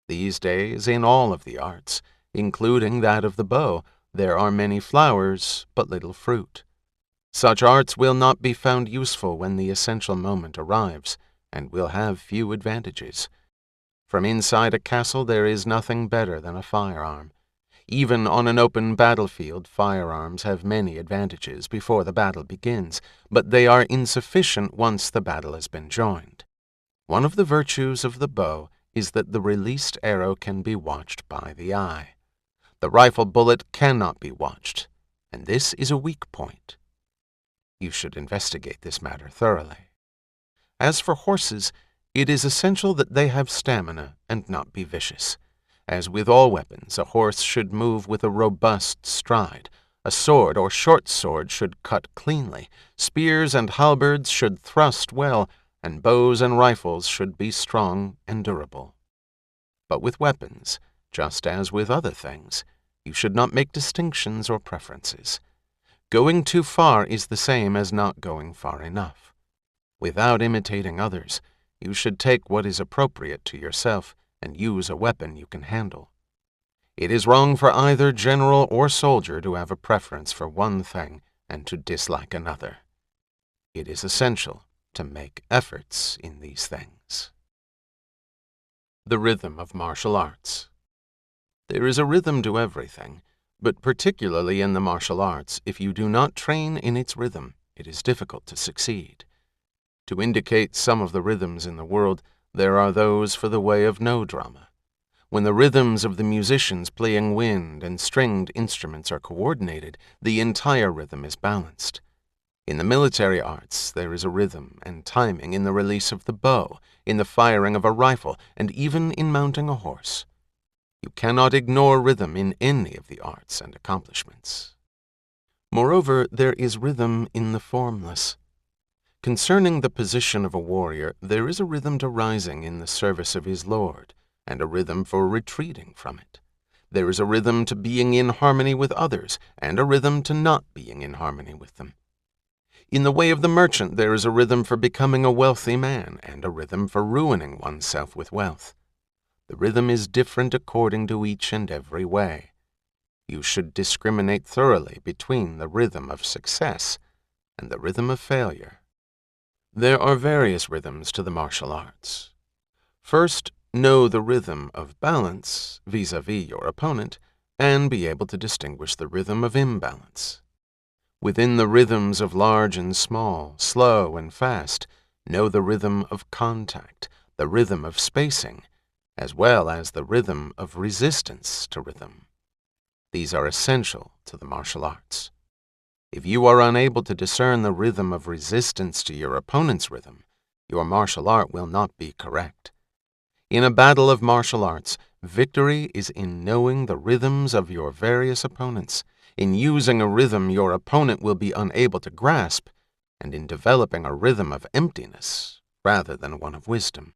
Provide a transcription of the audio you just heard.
These days, in all of the arts, including that of the bow, there are many flowers, but little fruit. Such arts will not be found useful when the essential moment arrives, and will have few advantages. From inside a castle there is nothing better than a firearm. Even on an open battlefield, firearms have many advantages before the battle begins, but they are insufficient once the battle has been joined. One of the virtues of the bow is that the released arrow can be watched by the eye. The rifle bullet cannot be watched, and this is a weak point. You should investigate this matter thoroughly. As for horses, it is essential that they have stamina and not be vicious. As with all weapons, a horse should move with a robust stride. A sword or short sword should cut cleanly. Spears and halberds should thrust well, and bows and rifles should be strong and durable. But with weapons, just as with other things, you should not make distinctions or preferences. Going too far is the same as not going far enough. Without imitating others, you should take what is appropriate to yourself and use a weapon you can handle. It is wrong for either general or soldier to have a preference for one thing and to dislike another. It is essential to make efforts in these things. The rhythm of martial arts. There is a rhythm to everything, but particularly in the martial arts, if you do not train in its rhythm, it is difficult to succeed. To indicate some of the rhythms in the world, there are those for the way of no drama. When the rhythms of the musicians playing wind and stringed instruments are coordinated, the entire rhythm is balanced. In the military arts, there is a rhythm and timing in the release of the bow, in the firing of a rifle, and even in mounting a horse. You cannot ignore rhythm in any of the arts and accomplishments. Moreover, there is rhythm in the formless. Concerning the position of a warrior, there is a rhythm to rising in the service of his lord, and a rhythm for retreating from it. There is a rhythm to being in harmony with others, and a rhythm to not being in harmony with them. In the way of the merchant, there is a rhythm for becoming a wealthy man, and a rhythm for ruining oneself with wealth. The rhythm is different according to each and every way. You should discriminate thoroughly between the rhythm of success and the rhythm of failure. There are various rhythms to the martial arts. First, know the rhythm of balance vis-à-vis your opponent, and be able to distinguish the rhythm of imbalance. Within the rhythms of large and small, slow and fast, know the rhythm of contact, the rhythm of spacing, as well as the rhythm of resistance to rhythm. These are essential to the martial arts. If you are unable to discern the rhythm of resistance to your opponent's rhythm, your martial art will not be correct. In a battle of martial arts, victory is in knowing the rhythms of your various opponents, in using a rhythm your opponent will be unable to grasp, and in developing a rhythm of emptiness rather than one of wisdom.